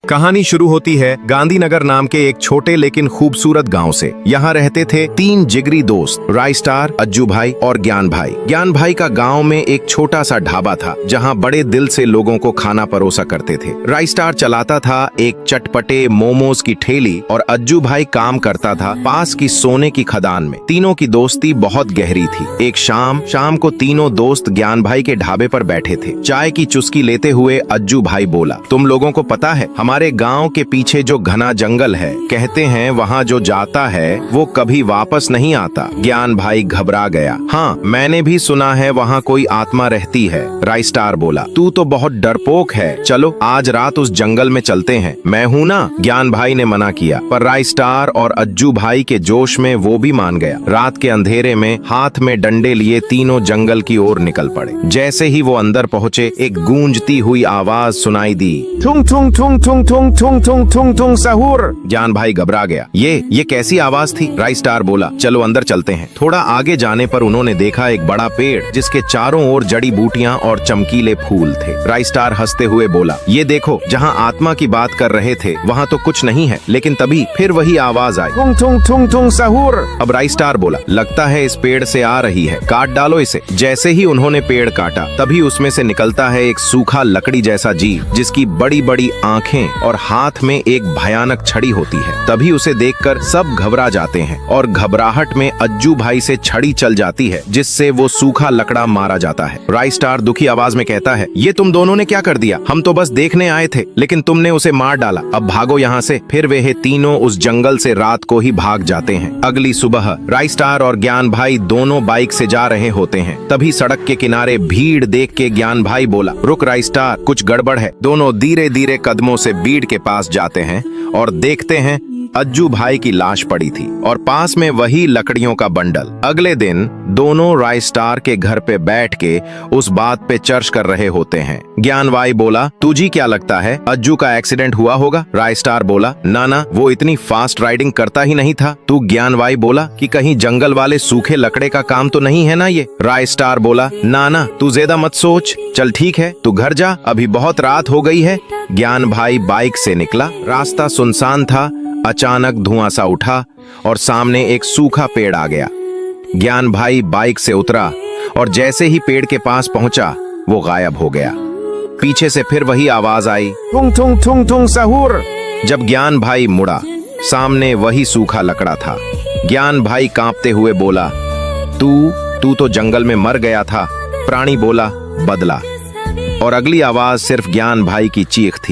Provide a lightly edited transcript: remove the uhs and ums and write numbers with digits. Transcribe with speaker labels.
Speaker 1: कहानी शुरू होती है गांधीनगर नाम के एक छोटे लेकिन खूबसूरत गांव से। यहाँ रहते थे तीन जिगरी दोस्त, राइस्टार, अज्जू भाई और ज्ञान भाई। ज्ञान भाई का गांव में एक छोटा सा ढाबा था जहाँ बड़े दिल से लोगों को खाना परोसा करते थे। राइस्टार चलाता था एक चटपटे मोमोज की ठेली और अज्जू भाई काम करता था पास की सोने की खदान में। तीनों की दोस्ती बहुत गहरी थी। एक शाम को तीनों दोस्त ज्ञान भाई के ढाबे पर बैठे थे। चाय की चुस्की लेते हुए अज्जू भाई बोला, तुम लोगों को पता है हमारे गांव के पीछे जो घना जंगल है, कहते हैं वहाँ जो जाता है वो कभी वापस नहीं आता। ज्ञान भाई घबरा गया। हाँ, मैंने भी सुना है वहाँ कोई आत्मा रहती है। राइस्टार बोला, तू तो बहुत डरपोक है, चलो आज रात उस जंगल में चलते हैं। मैं हूँ ना, ज्ञान भाई ने मना किया, पर राइस्टार और अज्जू भाई के जोश में वो भी मान गया। रात के अंधेरे में हाथ में डंडे लिए तीनों जंगल की ओर निकल पड़े। जैसे ही वो अंदर पहुँचे, एक गूंजती हुई आवाज सुनाई दी, थुंग थुंग थुंग थुंग थुंग थुंग थुंग थुंग थुंग सहूर। ज्ञान भाई घबरा गया। ये कैसी आवाज थी? राइस्टार बोला, चलो अंदर चलते हैं। थोड़ा आगे जाने पर उन्होंने देखा एक बड़ा पेड़ जिसके चारों ओर जड़ी बूटियां और चमकीले फूल थे। राइस्टार हंसते हुए बोला, ये देखो, जहाँ आत्मा की बात कर रहे थे वहाँ तो कुछ नहीं है। लेकिन तभी फिर वही आवाज आई, थुंग थुंग थुंग थुंग सहूर। अब राइस्टार बोला, लगता है इस पेड़ से आ रही है, काट डालो इसे। जैसे ही उन्होंने पेड़ काटा, तभी उसमें से निकलता है एक सूखा लकड़ी जैसा जीव जिसकी बड़ी बड़ी आंखें और हाथ में एक भयानक छड़ी होती है। तभी उसे देखकर सब घबरा जाते हैं और घबराहट में अज्जू भाई से छड़ी चल जाती है जिससे वो सूखा लकड़ा मारा जाता है। राइस्टार दुखी आवाज में कहता है, ये तुम दोनों ने क्या कर दिया? हम तो बस देखने आए थे, लेकिन तुमने उसे मार डाला। अब भागो यहाँ से। फिर वे तीनों उस जंगल से रात को ही भाग जाते हैं। अगली सुबह राइस्टार और ज्ञान भाई दोनों बाइक से जा रहे होते हैं। तभी सड़क के किनारे भीड़ देख के ज्ञान भाई बोला, रुक राइस्टार, कुछ गड़बड़ है। दोनों धीरे धीरे कदमों से भीड़ के पास जाते हैं और देखते हैं अज्जू भाई की लाश पड़ी थी और पास में वही लकड़ियों का बंडल। अगले दिन दोनों राइस्टार के घर पे बैठ के उस बात पे चर्चा कर रहे होते हैं। ज्ञान भाई बोला, तुझे क्या लगता है अज्जू का एक्सीडेंट हुआ होगा? राइस्टार बोला, ना, वो इतनी फास्ट राइडिंग करता ही नहीं था। तू ज्ञान भाई बोला कि कहीं जंगल वाले सूखे लकड़े का काम तो नहीं है ना ये? राइस्टार बोला, ना, तू ज्यादा मत सोच, चल ठीक है, तू घर जा, अभी बहुत रात हो गई है। ज्ञान भाई बाइक से निकला। रास्ता सुनसान था। अचानक धुआं सा उठा और सामने एक सूखा पेड़ आ गया। ज्ञान भाई बाइक से उतरा और जैसे ही पेड़ के पास पहुंचा, वो गायब हो गया। पीछे से फिर वही आवाज आई, थुंग थुंग थुंग थुंग सहूर। जब ज्ञान भाई मुड़ा, सामने वही सूखा लकड़ा था। ज्ञान भाई कांपते हुए बोला, तू तो जंगल में मर गया था। प्राणी बोला, बदला। और अगली आवाज सिर्फ ज्ञान भाई की चीख थी।